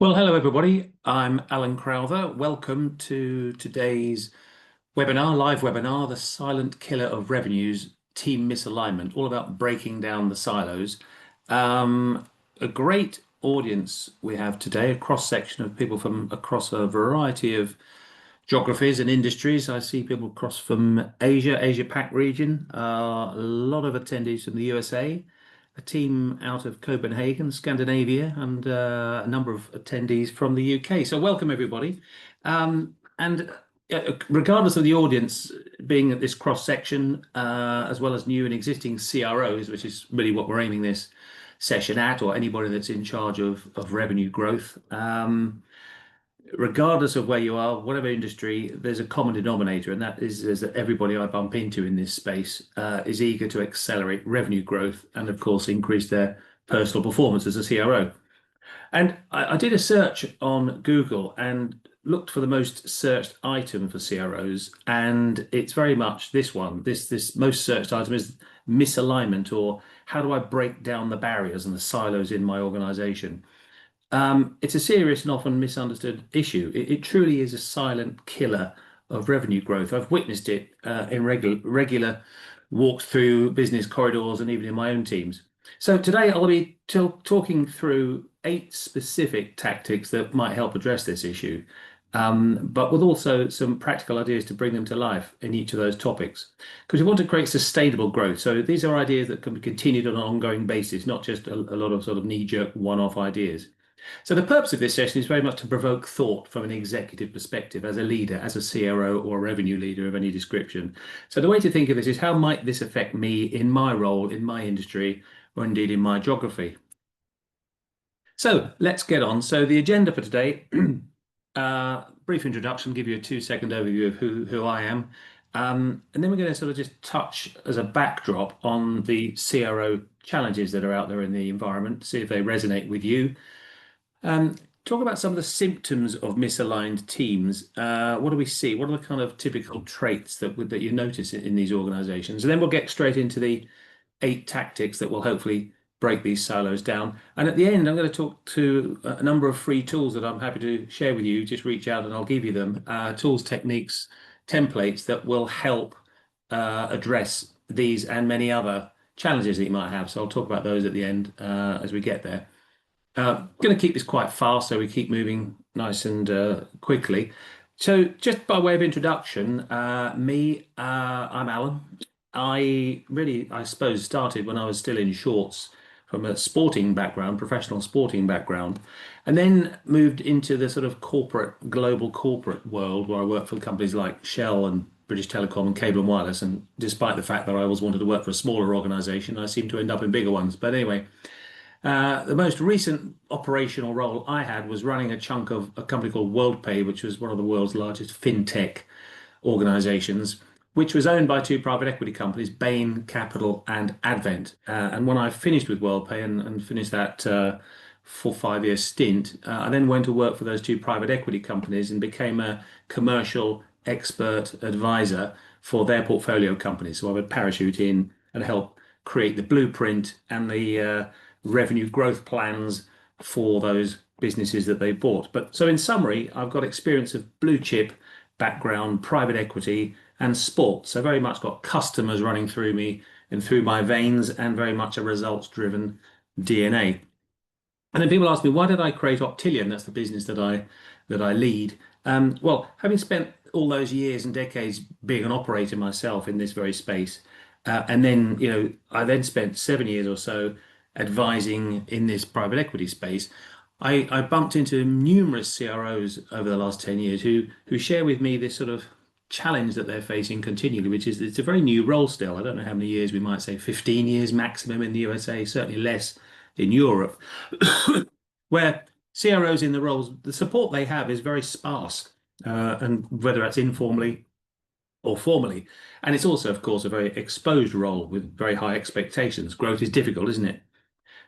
Well, hello everybody. I'm Alan Crowther. Welcome to today's webinar, live webinar, The Silent Killer of Revenues, Team Misalignment, all about breaking down the silos. A great audience we have today, a cross-section of people from across a variety of geographies and industries. I see people across from Asia Pac region, a lot of attendees from the USA, a team out of Copenhagen, Scandinavia, and a number of attendees from the UK. So welcome everybody. And regardless of the audience being at this cross section, as well as new and existing CROs, which is really what we're aiming this session at, or anybody that's in charge of revenue growth. Regardless of where you are, whatever industry, there's a common denominator, and that is that everybody I bump into in this space is eager to accelerate revenue growth and, of course, increase their personal performance as a CRO. And I did a search on Google and looked for the most searched item for CROs, and it's very much this one. This most searched item is misalignment, or how do I break down the barriers and the silos in my organization? It's a serious and often misunderstood issue. It truly is a silent killer of revenue growth. I've witnessed it in regular walks through business corridors and even in my own teams. So today I'll be talking through 8 specific tactics that might help address this issue, but with also some practical ideas to bring them to life in each of those topics. Because we want to create sustainable growth. So these are ideas that can be continued on an ongoing basis, not just a lot of sort of knee-jerk one-off ideas. So the purpose of this session is very much to provoke thought from an executive perspective, as a leader, as a CRO or a revenue leader of any description. So the way to think of this is, how might this affect me in my role, in my industry, or indeed in my geography? So let's get on. So the agenda for today, brief introduction, give you a 2-second overview of who I am. And then we're going to sort of just touch as a backdrop on the CRO challenges that are out there in the environment, see if they resonate with you. Talk about some of the symptoms of misaligned teams. What do we see? What are the kind of typical traits that you notice in these organizations? And then we'll get straight into the 8 tactics that will hopefully break these silos down. And at the end, I'm going to talk to a number of free tools that I'm happy to share with you. Just reach out and I'll give you them. Tools, techniques, templates that will help address these and many other challenges that you might have. So I'll talk about those at the end as we get there. Going to keep this quite fast, so we keep moving nice and quickly. So just by way of introduction, I'm Alan. I suppose, started when I was still in shorts from a sporting background, professional sporting background, and then moved into the sort of global corporate world where I worked for companies like Shell and British Telecom and Cable and Wireless. And despite the fact that I always wanted to work for a smaller organization, I seem to end up in bigger ones. But anyway, the most recent operational role I had was running a chunk of a company called WorldPay, which was one of the world's largest fintech organizations, which was owned by 2 private equity companies, Bain Capital and Advent. And when I finished with WorldPay and finished that 4-5 year stint, I then went to work for those 2 private equity companies and became a commercial expert advisor for their portfolio companies. So I would parachute in and help create the blueprint and the revenue growth plans for those businesses that they bought. But so in summary, I've got experience of blue chip background, private equity, and sports. So very much got customers running through me and through my veins, and very much a results-driven DNA. And then people ask me, why did I create Optilion? That's the business that I lead. Well, having spent all those years and decades being an operator myself in this very space, and then I then spent 7 years or so advising in this private equity space. I bumped into numerous CROs over the last 10 years who share with me this sort of challenge that they're facing continually, which is it's a very new role still. I don't know how many years, we might say 15 years maximum in the USA, certainly less in Europe, where CROs in the roles, the support they have is very sparse, and whether that's informally or formally. And it's also, of course, a very exposed role with very high expectations. Growth is difficult, isn't it?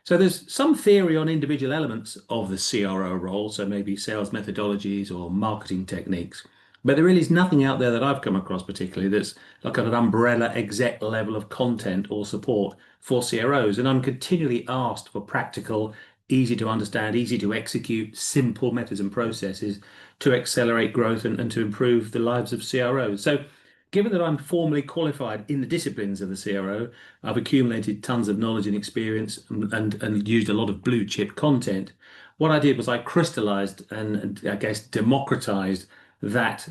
So there's some theory on individual elements of the CRO role, so maybe sales methodologies or marketing techniques. But there really is nothing out there that I've come across particularly that's like an umbrella exec level of content or support for CROs. And I'm continually asked for practical easy to understand, easy to execute, simple methods and processes to accelerate growth and to improve the lives of CROs. So, given that I'm formally qualified in the disciplines of the CRO, I've accumulated tons of knowledge and experience and used a lot of blue chip content. What I did was I crystallized and I guess democratized that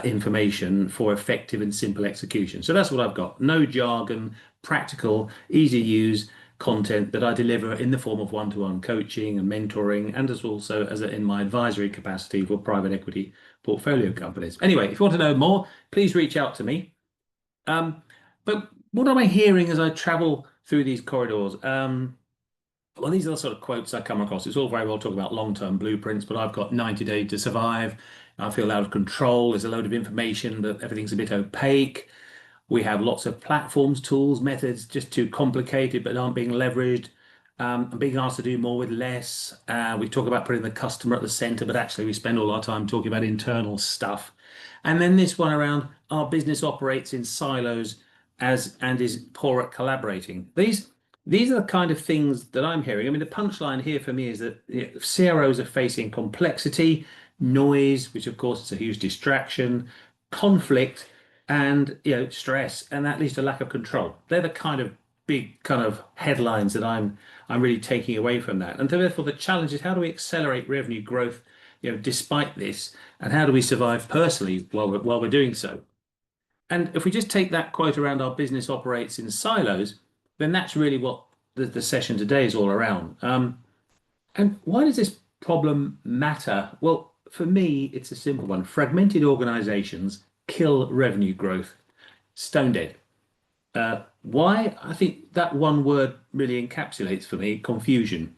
information for effective and simple execution. So that's what I've got. No jargon, practical, easy to use content that I deliver in the form of one-to-one coaching and mentoring, and as also as in my advisory capacity for private equity portfolio companies. Anyway, if you want to know more, please reach out to me. But what am I hearing as I travel through these corridors? Well, these are the sort of quotes I come across. It's all very well talking about long-term blueprints, but I've got 90 days to survive. I feel out of control. There's a load of information, but everything's a bit opaque. We have lots of platforms, tools, methods just too complicated but aren't being leveraged. And being asked to do more with less. We talk about putting the customer at the center, but actually we spend all our time talking about internal stuff. And then this one around our business operates in silos as and is poor at collaborating. These are the kind of things that I'm hearing. I mean, the punchline here for me is that CROs are facing complexity, noise, which of course is a huge distraction, conflict, and stress, and that leads to lack of control. They're the kind of big kind of headlines that I'm really taking away from that. And therefore, the challenge is how do we accelerate revenue growth, despite this, and how do we survive personally while we're doing so? And if we just take that quote around our business operates in silos, then that's really what the session today is all around. And why does this problem matter? Well, for me, it's a simple one. Fragmented organizations kill revenue growth. Stone dead. Why? I think that one word really encapsulates for me confusion.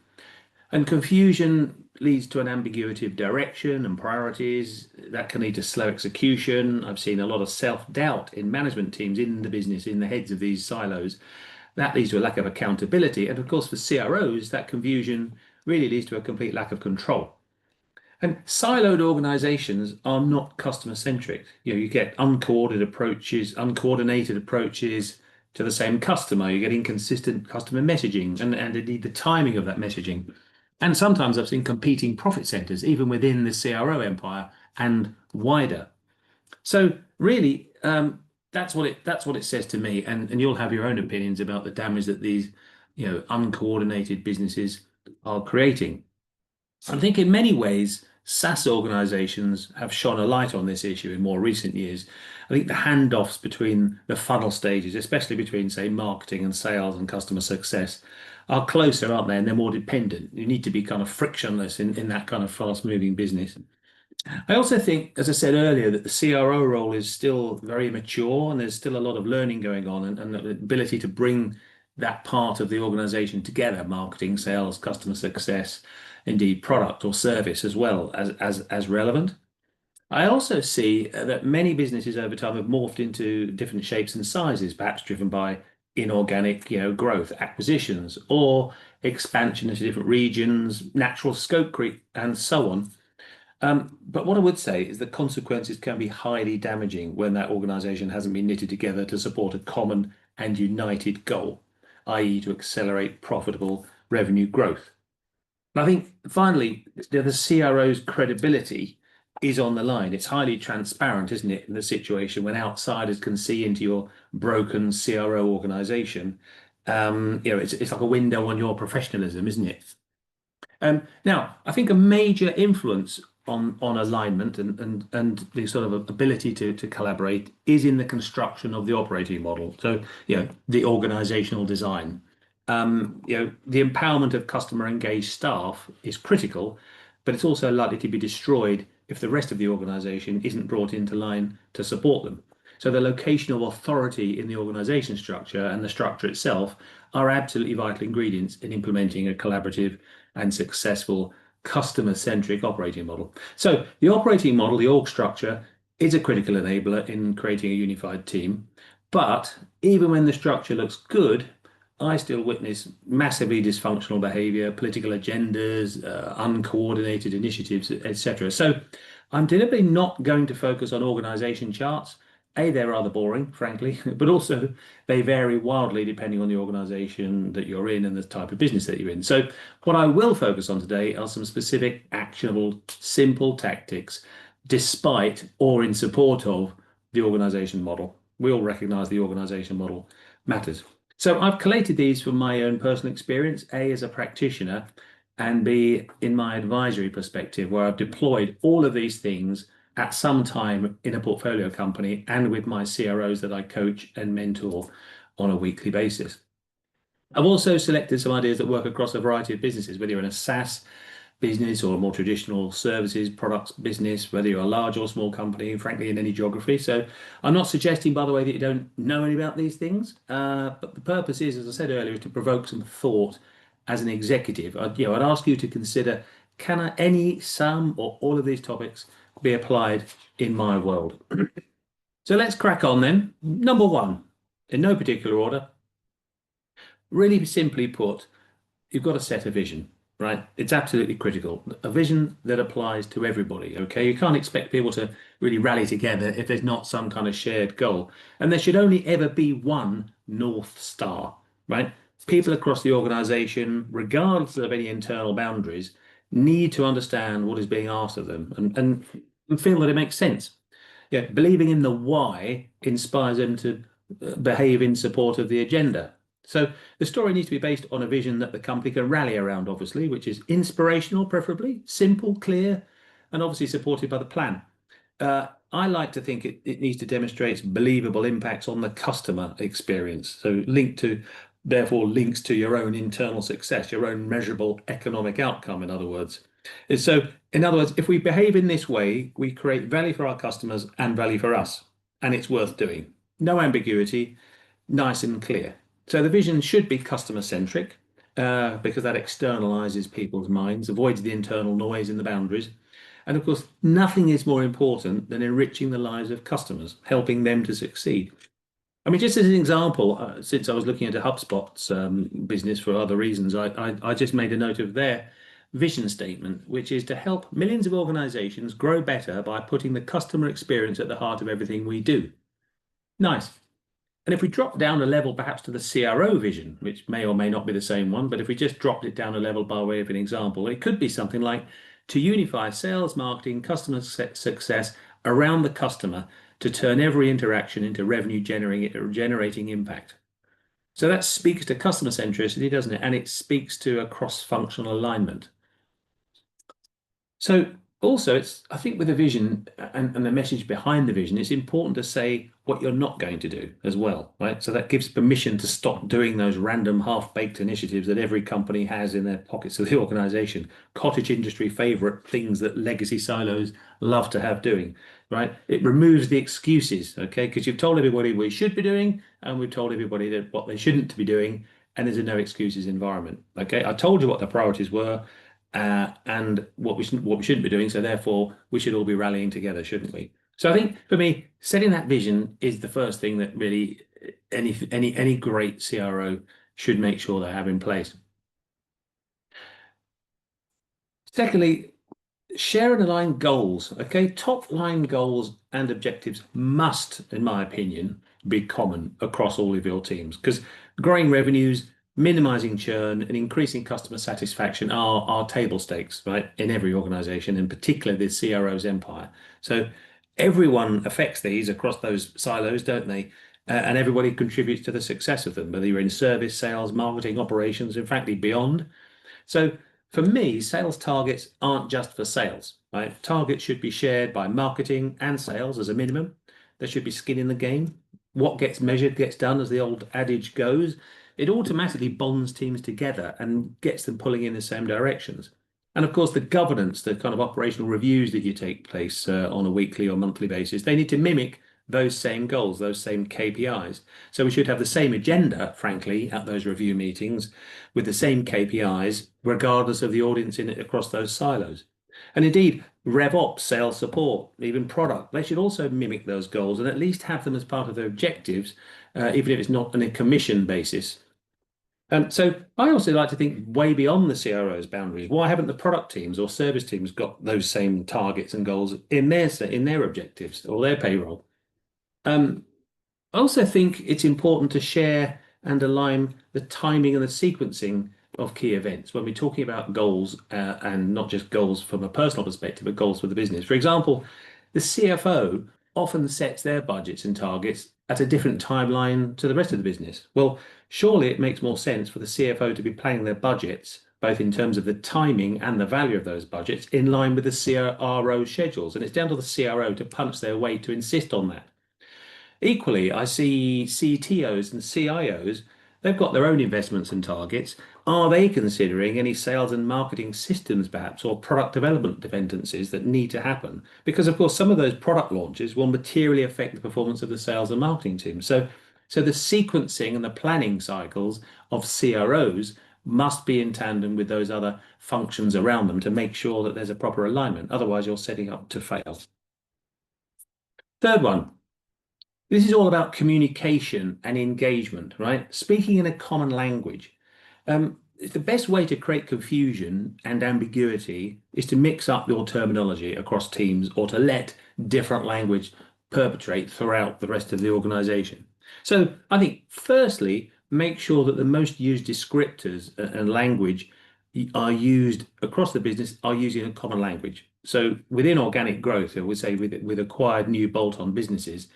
And confusion leads to an ambiguity of direction and priorities. That can lead to slow execution. I've seen a lot of self-doubt in management teams, in the business, in the heads of these silos. That leads to a lack of accountability. And of course, for CROs, that confusion really leads to a complete lack of control. And siloed organizations are not customer centric. You get uncoordinated approaches to the same customer. You get inconsistent customer messaging and indeed the timing of that messaging. And sometimes I've seen competing profit centers, even within the CRO empire and wider. So really, that's what it says to me. And you'll have your own opinions about the damage that these, uncoordinated businesses are creating. I think in many ways, SaaS organizations have shone a light on this issue in more recent years. I think the handoffs between the funnel stages, especially between, say, marketing and sales and customer success, are closer, aren't they? And they're more dependent. You need to be kind of frictionless in that kind of fast-moving business. I also think, as I said earlier, that the CRO role is still very mature and there's still a lot of learning going on and the ability to bring that part of the organization together, marketing, sales, customer success, indeed product or service as well as relevant. I also see that many businesses over time have morphed into different shapes and sizes, perhaps driven by inorganic, growth, acquisitions, or expansion into different regions, natural scope creep, and so on. But what I would say is that consequences can be highly damaging when that organization hasn't been knitted together to support a common and united goal, i.e., to accelerate profitable revenue growth. And I think finally, the CRO's credibility is on the line. It's highly transparent, isn't it, in the situation when outsiders can see into your broken CRO organization. It's like a window on your professionalism, isn't it? Now, I think a major influence on alignment and the sort of ability to collaborate is in the construction of the operating model. So, the organizational design. The empowerment of customer engaged staff is critical, but it's also likely to be destroyed if the rest of the organization isn't brought into line to support them. So the location of authority in the organization structure and the structure itself are absolutely vital ingredients in implementing a collaborative and successful customer-centric operating model. So the operating model, the org structure, is a critical enabler in creating a unified team. But even when the structure looks good, I still witness massively dysfunctional behavior, political agendas, uncoordinated initiatives, etc. So I'm deliberately not going to focus on organization charts They're rather boring, frankly, but also they vary wildly depending on the organization that you're in and the type of business that you're in. So, what I will focus on today are some specific, actionable, simple tactics, despite or in support of the organization model. We all recognize the organization model matters. So, I've collated these from my own personal experience, A, as a practitioner, and B, in my advisory perspective, where I've deployed all of these things at some time in a portfolio company and with my CROs that I coach and mentor on a weekly basis. I've also selected some ideas that work across a variety of businesses, whether you're in a SaaS business or a more traditional services products business, whether you're a large or small company, frankly, in any geography. So I'm not suggesting, by the way, that you don't know any about these things, but the purpose is, as I said earlier, to provoke some thought as an executive. I'd ask you to consider, any, some, or all of these topics be applied in my world? So let's crack on then. Number one, in no particular order, really simply put, you've got to set a vision, right? It's absolutely critical. A vision that applies to everybody, okay? You can't expect people to really rally together if there's not some kind of shared goal. And there should only ever be one North Star, right? People across the organization, regardless of any internal boundaries, need to understand what is being asked of them and feel that it makes sense. Yeah, believing in the why inspires them to behave in support of the agenda. So the story needs to be based on a vision that the company can rally around, obviously, which is inspirational, preferably, simple, clear, and obviously supported by the plan. I like to think it needs to demonstrate believable impacts on the customer experience. So therefore links to your own internal success, your own measurable economic outcome, in other words. So, in other words, if we behave in this way, we create value for our customers and value for us, and it's worth doing. No ambiguity, nice and clear. So the vision should be customer centric because that externalizes people's minds, avoids the internal noise in the boundaries. And of course, nothing is more important than enriching the lives of customers, helping them to succeed. I mean, just as an example, since I was looking at a HubSpot's business for other reasons, I just made a note of their vision statement, which is to help millions of organizations grow better by putting the customer experience at the heart of everything we do. Nice. And if we drop down a level perhaps to the CRO vision, which may or may not be the same one, but if we just dropped it down a level by way of an example, it could be something like to unify sales, marketing, customer success around the customer to turn every interaction into revenue generating impact. So that speaks to customer centricity, doesn't it? And it speaks to a cross-functional alignment. So also, I think with the vision and the message behind the vision, it's important to say what you're not going to do as well, right? So that gives permission to stop doing those random half-baked initiatives that every company has in their pockets of the organization, cottage industry favorite things that legacy silos love to have doing, right? It removes the excuses, okay? Because you've told everybody what we should be doing, and we've told everybody that what they shouldn't be doing, and there's a no excuses environment, okay? I told you what the priorities were and what we shouldn't be doing. So therefore, we should all be rallying together, shouldn't we? So I think for me, setting that vision is the first thing that really any great CRO should make sure they have in place. Secondly, share and align goals. Okay, top line goals and objectives must, in my opinion, be common across all of your teams because growing revenues, minimizing churn, and increasing customer satisfaction are table stakes, right, in every organization, and particularly the CRO's empire. So everyone affects these across those silos, don't they? And everybody contributes to the success of them, whether you're in service, sales, marketing, operations, and frankly, beyond. So for me, sales targets aren't just for sales, right? Targets should be shared by marketing and sales as a minimum. There should be skin in the game. What gets measured gets done, as the old adage goes. It automatically bonds teams together and gets them pulling in the same directions. And of course, the governance, the kind of operational reviews that you take place on a weekly or monthly basis, they need to mimic those same goals, those same KPIs. So we should have the same agenda, frankly, at those review meetings with the same KPIs, regardless of the audience in it across those silos. And indeed, RevOps, sales support, even product, they should also mimic those goals and at least have them as part of their objectives, even if it's not on a commission basis. So I also like to think way beyond the CRO's boundaries. Why haven't the product teams or service teams got those same targets and goals in their objectives or their payroll? Um, I also think it's important to share and align the timing and the sequencing of key events when we're talking about goals, and not just goals from a personal perspective, but goals for the business. For example, the CFO often sets their budgets and targets at a different timeline to the rest of the business. Well, surely it makes more sense for the CFO to be planning their budgets, both in terms of the timing and the value of those budgets, in line with the CRO schedules. And it's down to the CRO to punch their weight to insist on that. Equally, I see CTOs and CIOs, they've got their own investments and targets. Are they considering any sales and marketing systems, perhaps, or product development dependencies that need to happen? Because, of course, some of those product launches will materially affect the performance of the sales and marketing team. So the sequencing and the planning cycles of CROs must be in tandem with those other functions around them to make sure that there's a proper alignment. Otherwise, you're setting up to fail. Third one. This is all about communication and engagement, right? Speaking in a common language. The best way to create confusion and ambiguity is to mix up your terminology across teams or to let different language perpetrate throughout the rest of the organization. So I think, firstly, make sure that the most used descriptors and language are used across the business are using a common language. So within organic growth, I would say with acquired new bolt-on businesses,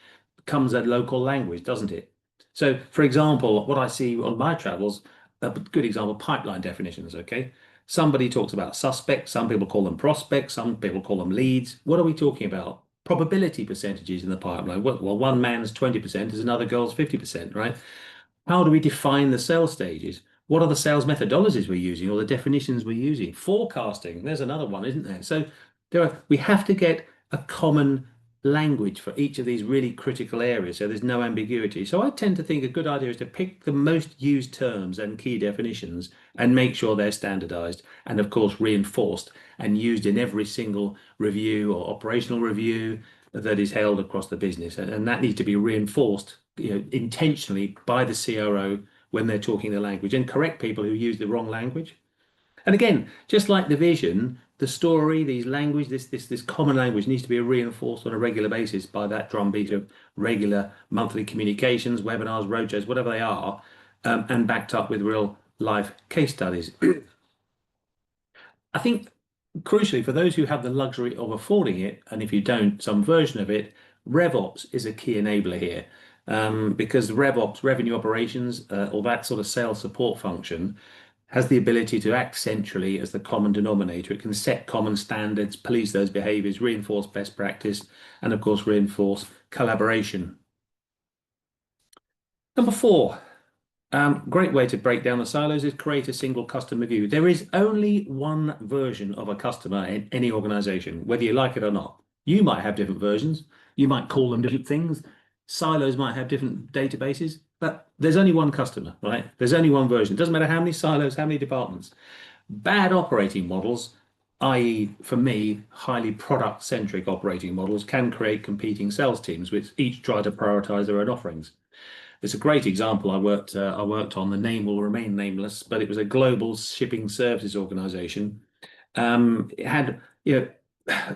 comes a local language, doesn't it? So, for example, what I see on my travels, a good example, pipeline definitions, okay? Somebody talks about suspects, some people call them prospects, some people call them leads. What are we talking about? Probability percentages in the pipeline. Well, one man's 20% is another girl's 50%, right? How do we define the sales stages? What are the sales methodologies we're using or the definitions we're using? Forecasting, there's another one, isn't there? So we have to get a common language for each of these really critical areas so there's no ambiguity. So I tend to think a good idea is to pick the most used terms and key definitions and make sure they're standardized and, of course, reinforced and used in every single review or operational review that is held across the business. And that needs to be reinforced, intentionally by the CRO when they're talking the language and correct people who use the wrong language. And again, just like the vision, the story, these language, this common language needs to be reinforced on a regular basis by that drumbeat of regular monthly communications, webinars, roadshows, whatever they are, and backed up with real life case studies. I think crucially for those who have the luxury of affording it, and if you don't, some version of it, RevOps is a key enabler here. Because RevOps, revenue operations, or that sort of sales support function, has the ability to act centrally as the common denominator. It can set common standards, police those behaviors, reinforce best practice, and of course, reinforce collaboration. Number four, great way to break down the silos is create a single customer view. There is only one version of a customer in any organization, whether you like it or not. You might have different versions. You might call them different things. Silos might have different databases, but there's only one customer, right? There's only one version. It doesn't matter how many silos, how many departments. Bad operating models, i.e., for me, highly product-centric operating models, can create competing sales teams, which each try to prioritize their own offerings. It's a great example I worked on. The name will remain nameless, but it was a global shipping services organization. It had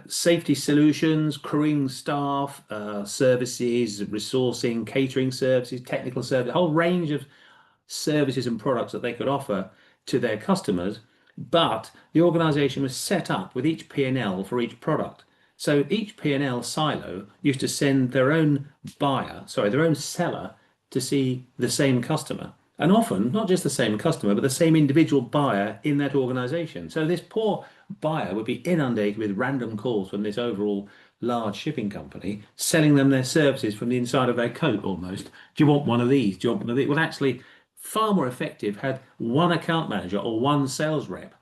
safety solutions, crewing staff, services, resourcing, catering services, technical service, a whole range of services and products that they could offer to their customers. But the organization was set up with each P&L for each product. So each P&L silo used to send their own their own seller to see the same customer. And often, not just the same customer, but the same individual buyer in that organization. So this poor buyer would be inundated with random calls from this overall large shipping company selling them their services from the inside of their coat almost. Do you want one of these? Do you want one of these? Well, actually, far more effective had one account manager or one sales rep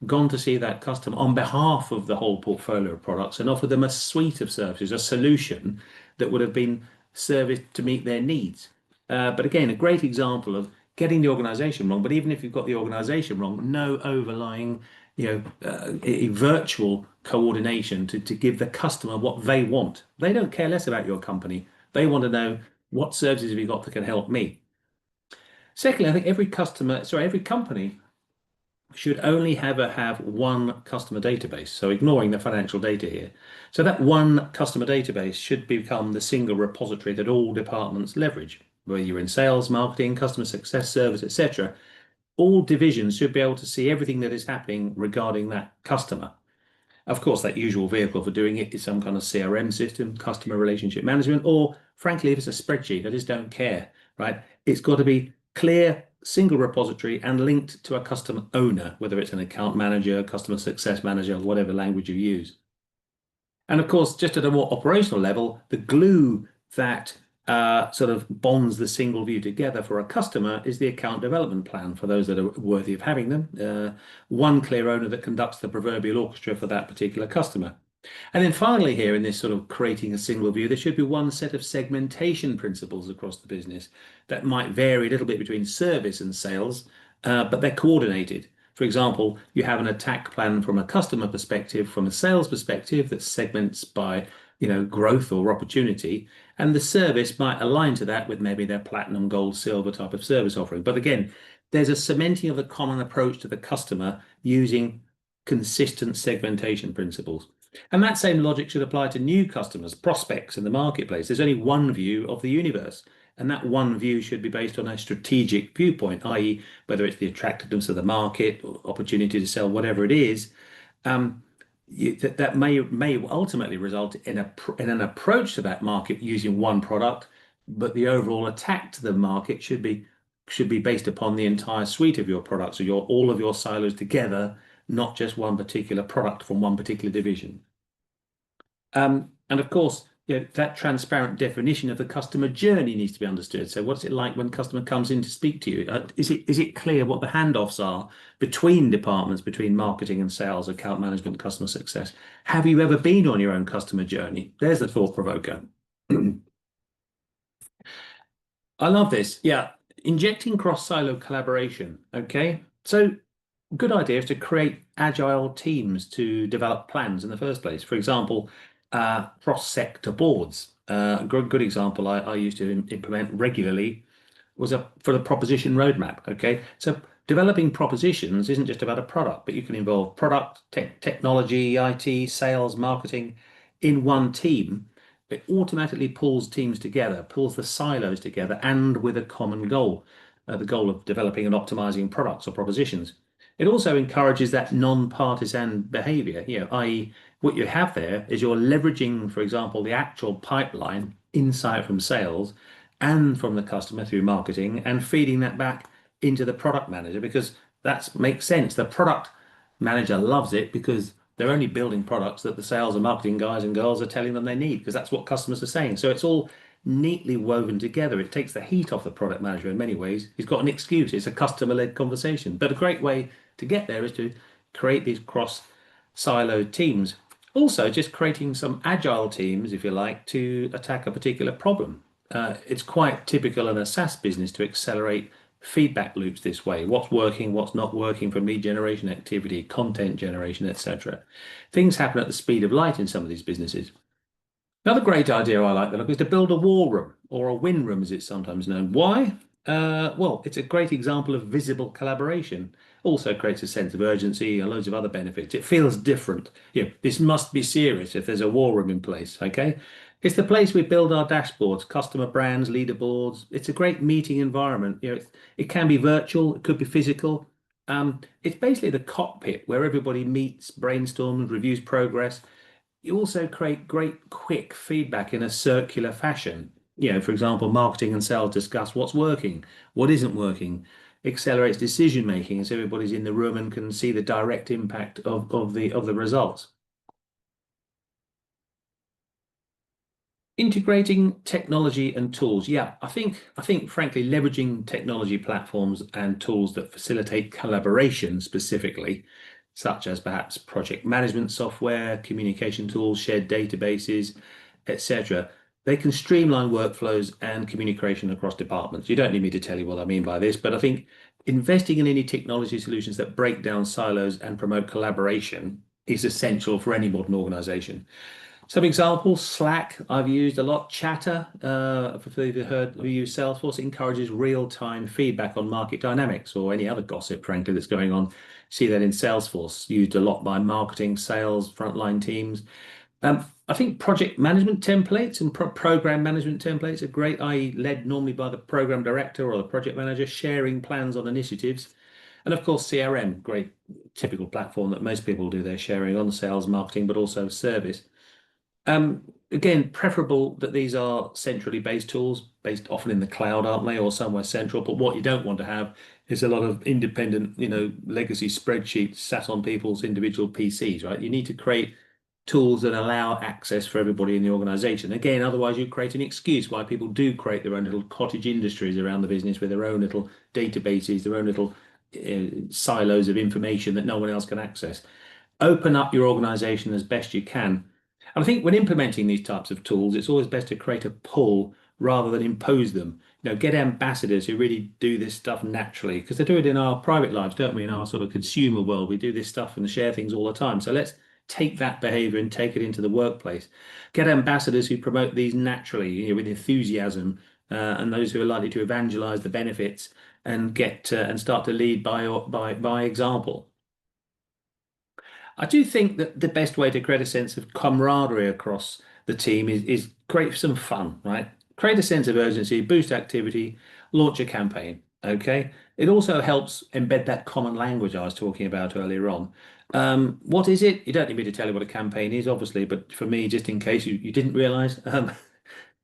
gone to see that customer on behalf of the whole portfolio of products and offered them a suite of services, a solution that would have been serviced to meet their needs. But again, a great example of getting the organization wrong. But even if you've got the organization wrong, no overlying, a virtual coordination to give the customer what they want. They don't care less about your company. They want to know what services have you got that can help me. Secondly, I think every company should only ever have one customer database. So ignoring the financial data here. So that one customer database should become the single repository that all departments leverage, whether you're in sales, marketing, customer success, service, etc. All divisions should be able to see everything that is happening regarding that customer. Of course, that usual vehicle for doing it is some kind of CRM system, customer relationship management, or frankly, if it's a spreadsheet, I just don't care, right? It's got to be clear, single repository and linked to a customer owner, whether it's an account manager, customer success manager, whatever language you use. And of course, just at a more operational level, the glue that sort of bonds the single view together for a customer is the account development plan for those that are worthy of having them. One clear owner that conducts the proverbial orchestra for that particular customer. And then finally, here in this sort of creating a single view, there should be one set of segmentation principles across the business that might vary a little bit between service and sales, but they're coordinated. For example, you have an attack plan from a customer perspective, from a sales perspective that segments by, growth or opportunity, and the service might align to that with maybe their platinum, gold, silver type of service offering. But again, there's a cementing of a common approach to the customer using consistent segmentation principles. And that same logic should apply to new customers, prospects in the marketplace. There's only one view of the universe, and that one view should be based on a strategic viewpoint, i.e., whether it's the attractiveness of the market or opportunity to sell, whatever it is. That may ultimately result in an approach to that market using one product, but the overall attack to the market should be based upon the entire suite of your products, or all of your silos together, not just one particular product from one particular division. And of course, that transparent definition of the customer journey needs to be understood. So what's it like when a customer comes in to speak to you? Is it clear what the handoffs are between departments, between marketing and sales, account management, customer success? Have you ever been on your own customer journey? There's the thought provoker. I love this. Yeah. Injecting cross-silo collaboration. Okay. So good idea is to create agile teams to develop plans in the first place. For example, cross-sector boards. A good example I used to implement regularly was for the proposition roadmap. Okay, so developing propositions isn't just about a product, but you can involve product, technology, IT, sales, marketing in one team. It automatically pulls teams together, pulls the silos together, and with a common goal, the goal of developing and optimizing products or propositions. It also encourages that non-partisan behavior, i.e., what you have there is you're leveraging, for example, the actual pipeline insight from sales and from the customer through marketing and feeding that back into the product manager, because that makes sense. The product manager loves it because they're only building products that the sales and marketing guys and girls are telling them they need, because that's what customers are saying. So it's all neatly woven together. It takes the heat off the product manager in many ways. He's got an excuse. It's a customer-led conversation. But a great way to get there is to create these cross-siloed teams. Also, just creating some agile teams, if you like, to attack a particular problem. It's quite typical in a SaaS business to accelerate feedback loops this way. What's working, what's not working for lead generation activity, content generation, etc. Things happen at the speed of light in some of these businesses. Another great idea I like the look is to build a war room, or a win room as it's sometimes known. Why? Well, it's a great example of visible collaboration. Also creates a sense of urgency and loads of other benefits. It feels different. This must be serious if there's a war room in place, okay? It's the place we build our dashboards, customer brands, leaderboards. It's a great meeting environment. It can be virtual, it could be physical. It's basically the cockpit where everybody meets, brainstorms, reviews progress. You also create great quick feedback in a circular fashion. For example, marketing and sales discuss what's working, what isn't working, accelerates decision making as everybody's in the room and can see the direct impact of the results. Integrating technology and tools. Yeah, I think frankly, leveraging technology platforms and tools that facilitate collaboration specifically, such as perhaps project management software, communication tools, shared databases, etc. They can streamline workflows and communication across departments. You don't need me to tell you what I mean by this, but I think investing in any technology solutions that break down silos and promote collaboration is essential for any modern organization. Some examples, Slack, I've used a lot. Chatter, for those who use Salesforce, encourages real-time feedback on market dynamics or any other gossip, frankly, that's going on. See that in Salesforce, used a lot by marketing, sales, frontline teams. I think project management templates and program management templates are great, i.e., led normally by the program director or the project manager, sharing plans on initiatives. And of course, CRM, great typical platform that most people do their sharing on sales, marketing, but also service. Again, preferable that these are centrally based tools, based often in the cloud, aren't they, or somewhere central. But what you don't want to have is a lot of independent, legacy spreadsheets sat on people's individual PCs, right? You need to create tools that allow access for everybody in the organization. Again, otherwise you create an excuse why people do create their own little cottage industries around the business with their own little databases, their own little silos of information that no one else can access. Open up your organization as best you can. And I think when implementing these types of tools, it's always best to create a pull rather than impose them. Get ambassadors who really do this stuff naturally, because they do it in our private lives, don't we? In our sort of consumer world, we do this stuff and share things all the time. So let's take that behavior and take it into the workplace. Get ambassadors who promote these naturally, with enthusiasm, and those who are likely to evangelize the benefits and get and start to lead by example. I do think that the best way to create a sense of camaraderie across the team is create some fun, right? Create a sense of urgency, boost activity, launch a campaign. Okay. It also helps embed that common language I was talking about earlier on. What is it? You don't need me to tell you what a campaign is, obviously, but for me, just in case you didn't realize, yeah,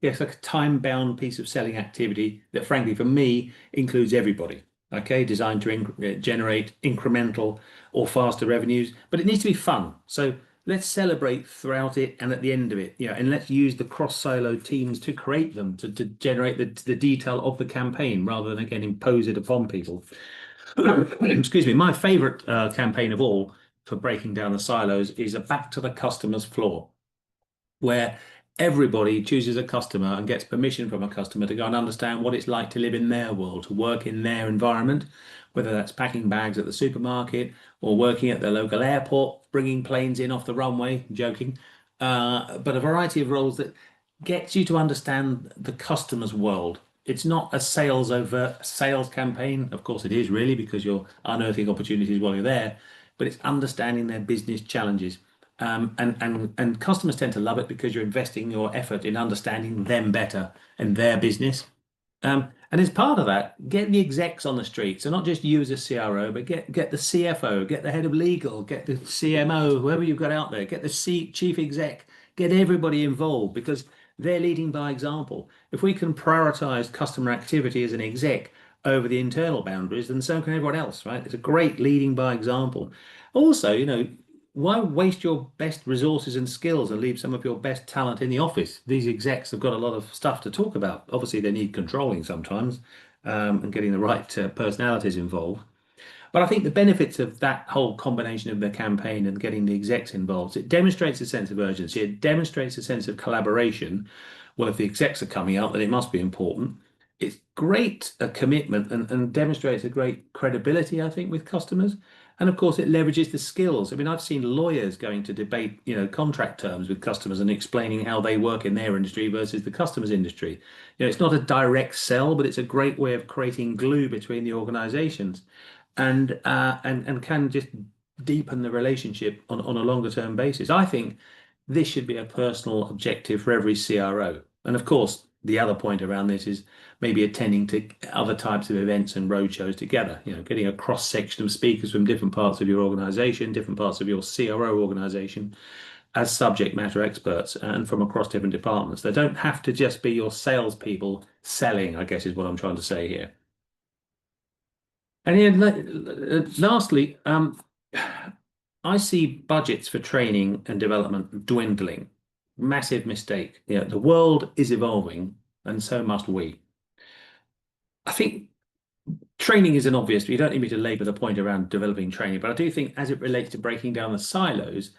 it's like a time-bound piece of selling activity that, frankly, for me, includes everybody. Okay, designed to generate incremental or faster revenues, but it needs to be fun. So let's celebrate throughout it and at the end of it, and let's use the cross-silo teams to create them to generate the detail of the campaign rather than again impose it upon people. Excuse me. My favorite campaign of all for breaking down the silos is a back to the customer's floor, where everybody chooses a customer and gets permission from a customer to go and understand what it's like to live in their world, to work in their environment, whether that's packing bags at the supermarket or working at the local airport, bringing planes in off the runway, joking, but a variety of roles that gets you to understand the customer's world. It's not a sales campaign. Of course, it is really because you're unearthing opportunities while you're there, but it's understanding their business challenges. And customers tend to love it because you're investing your effort in understanding them better and their business. And as part of that, get the execs on the street. So not just you as a CRO, but get the CFO, get the head of legal, get the CMO, whoever you've got out there, get the chief exec, get everybody involved because they're leading by example. If we can prioritize customer activity as an exec over the internal boundaries, then so can everyone else, right? It's a great leading by example. Also, why waste your best resources and skills and leave some of your best talent in the office? These execs have got a lot of stuff to talk about. Obviously, they need controlling sometimes, and getting the right personalities involved. But I think the benefits of that whole combination of the campaign and getting the execs involved, it demonstrates a sense of urgency. It demonstrates a sense of collaboration. Well, if the execs are coming out, then it must be important. It's great commitment and demonstrates a great credibility, I think, with customers. And of course, it leverages the skills. I mean, I've seen lawyers going to debate, contract terms with customers and explaining how they work in their industry versus the customer's industry. It's not a direct sell, but it's a great way of creating glue between the organizations and can just deepen the relationship on a longer term basis. I think this should be a personal objective for every CRO. And of course, the other point around this is maybe attending to other types of events and roadshows together, getting a cross section of speakers from different parts of your organization, different parts of your CRO organization as subject matter experts and from across different departments. They don't have to just be your salespeople selling, I guess is what I'm trying to say here. And lastly, I see budgets for training and development dwindling. Massive mistake. The world is evolving, and so must we. I think training is an obvious, you don't need me to labour the point around developing training, but I do think as it relates to breaking down the silos,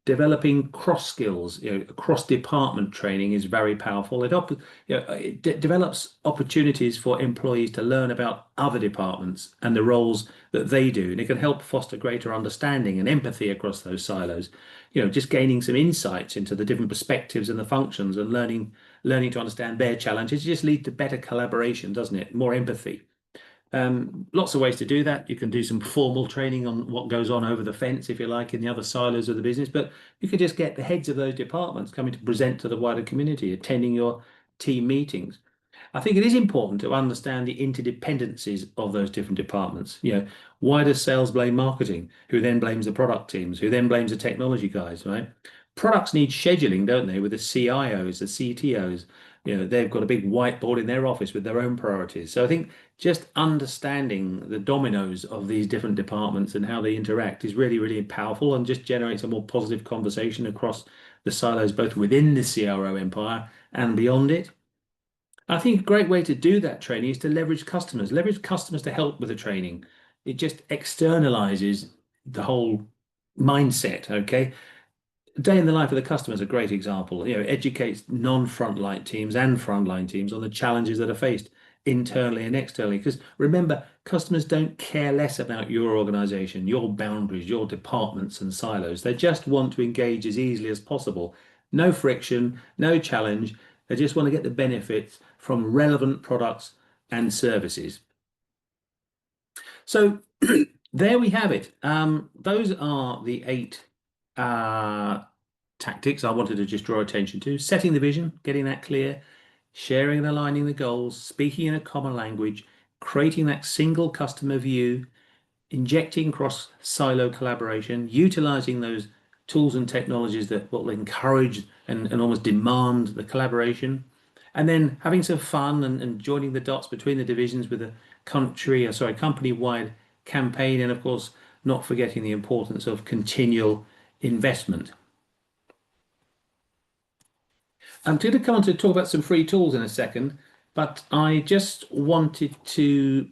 Developing cross skills, cross department training is very powerful. It develops opportunities for employees to learn about other departments and the roles that they do, and it can help foster greater understanding and empathy across those silos. Just gaining some insights into the different perspectives and the functions, and learning to understand their challenges just lead to better collaboration, doesn't it? More empathy. Lots of ways to do that. You can do some formal training on what goes on over the fence, if you like, in the other silos of the business, but you could just get the heads of those departments coming to present to the wider community, attending your team meetings. I think it is important to understand the interdependencies of those different departments. Why does sales blame marketing? Who then blames the product teams? Who then blames the technology guys, right? Products need scheduling, don't they, with the CIOs, the CTOs. They've got a big whiteboard in their office with their own priorities. So I think just understanding the dominoes of these different departments and how they interact is really, really powerful, and just generates a more positive conversation across the silos, both within the CRO empire and beyond it. I think a great way to do that training is to leverage customers to help with the training. It just externalizes the whole mindset, okay? Day in the life of the customer is a great example. Educates non-frontline teams and frontline teams on the challenges that are faced internally and externally. Because remember, customers don't care less about your organization, your boundaries, your departments and silos. They just want to engage as easily as possible. No friction, no challenge. They just want to get the benefits from relevant products and services. So there we have it. Those are the 8 tactics I wanted to just draw attention to: setting the vision, getting that clear, sharing and aligning the goals, speaking in a common language, creating that single customer view, injecting cross silo collaboration, utilizing those tools and technologies that will encourage and almost demand the collaboration, and then having some fun and joining the dots between the divisions with a company-wide campaign, and of course, not forgetting the importance of continual investment. I'm going to come on to talk about some free tools in a second, but I just wanted to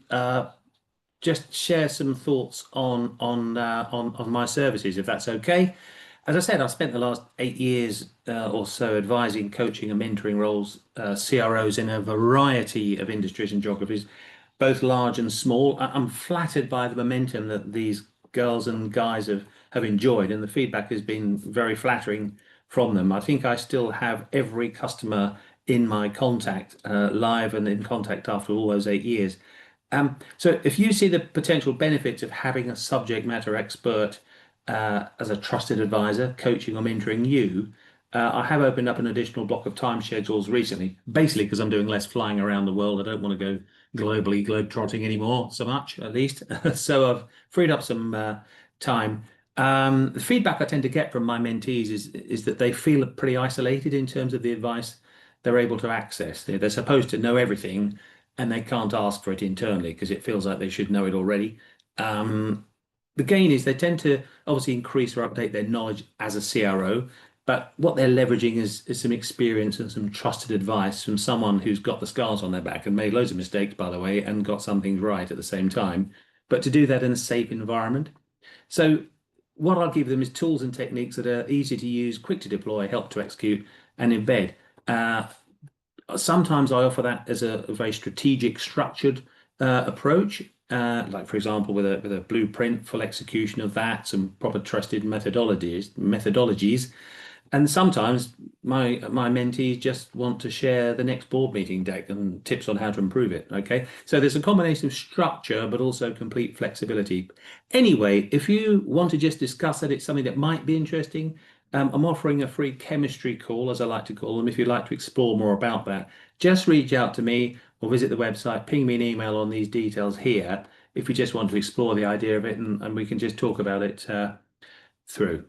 just share some thoughts on my services, if that's okay. As I said, I've spent the last 8 years or so advising, coaching, and mentoring roles, CROs in a variety of industries and geographies, both large and small. I'm flattered by the momentum that these girls and guys have enjoyed, and the feedback has been very flattering from them. I think I still have every customer in my contact, live and in contact after all those 8 years. So if you see the potential benefits of having a subject matter expert as a trusted advisor, coaching or mentoring you, I have opened up an additional block of time schedules recently, basically because I'm doing less flying around the world. I don't want to go globally globe-trotting anymore so much, at least. So I've freed up some time. The feedback I tend to get from my mentees is that they feel pretty isolated in terms of the advice they're able to access. They're supposed to know everything, and they can't ask for it internally because it feels like they should know it already. The gain is they tend to obviously increase or update their knowledge as a CRO, but what they're leveraging is some experience and some trusted advice from someone who's got the scars on their back and made loads of mistakes, by the way, and got some things right at the same time, but to do that in a safe environment. So what I'll give them is tools and techniques that are easy to use, quick to deploy, help to execute, and embed. Sometimes I offer that as a very strategic, structured approach, like for example, with a blueprint, full execution of that, some proper trusted methodologies. And sometimes my mentees just want to share the next board meeting deck and tips on how to improve it. Okay, so there's a combination of structure, but also complete flexibility. Anyway, if you want to just discuss it, it's something that might be interesting. I'm offering a free chemistry call, as I like to call them. If you'd like to explore more about that, just reach out to me or visit the website, ping me an email on these details here if you just want to explore the idea of it, and we can just talk about it through.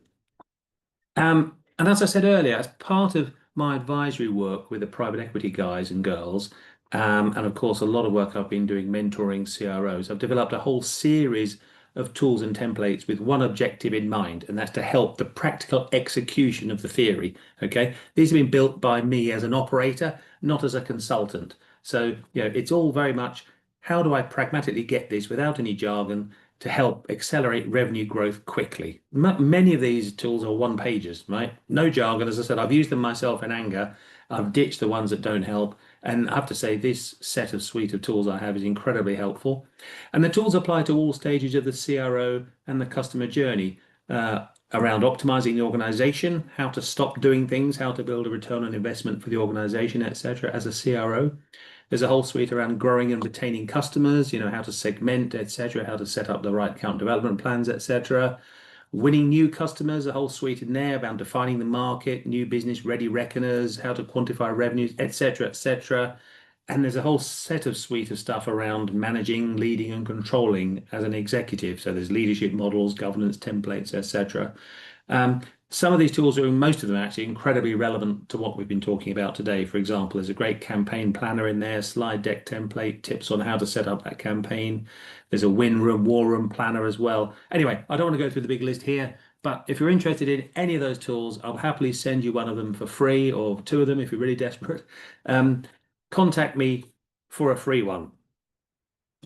And as I said earlier, as part of my advisory work with the private equity guys and girls, and of course, a lot of work I've been doing mentoring CROs, I've developed a whole series of tools and templates with one objective in mind, and that's to help the practical execution of the theory. Okay, these have been built by me as an operator, not as a consultant. So, it's all very much how do I pragmatically get this without any jargon to help accelerate revenue growth quickly. Many of these tools are one pages, right? No jargon. As I said, I've used them myself in anger. I've ditched the ones that don't help. And I have to say, this set of suite of tools I have is incredibly helpful. And the tools apply to all stages of the CRO and the customer journey, around optimizing the organization, how to stop doing things, how to build a return on investment for the organization, etc. As a CRO. There's a whole suite around growing and retaining customers, how to segment, etc., how to set up the right account development plans, etc. Winning new customers, a whole suite in there about defining the market, new business ready reckoners, how to quantify revenues, etc., etc. And there's a whole set of suite of stuff around managing, leading, and controlling as an executive. So there's leadership models, governance templates, etc. Some of these tools are, most of them actually, incredibly relevant to what we've been talking about today. For example, there's a great campaign planner in there, slide deck template, tips on how to set up that campaign. There's a win room, war room planner as well. Anyway, I don't want to go through the big list here, but if you're interested in any of those tools, I'll happily send you one of them for free, or two of them if you're really desperate. Contact me for a free one.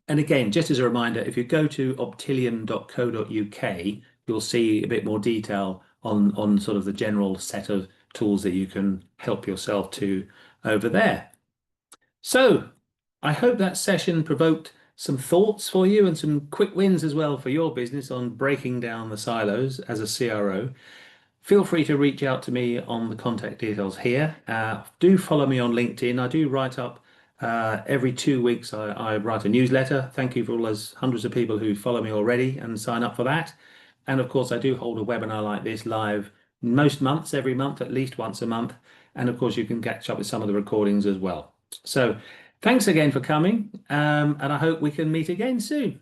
And again, just as a reminder, if you go to optilium.co.uk, you'll see a bit more detail on sort of the general set of tools that you can help yourself to over there. So I hope that session provoked some thoughts for you and some quick wins as well for your business on breaking down the silos as a CRO. Feel free to reach out to me on the contact details here. Do follow me on LinkedIn. I do write up every 2 weeks. I write a newsletter. Thank you for all those hundreds of people who follow me already and sign up for that. And of course, I do hold a webinar like this live most months, every month, at least once a month. And of course, you can catch up with some of the recordings as well. So thanks again for coming. And I hope we can meet again soon.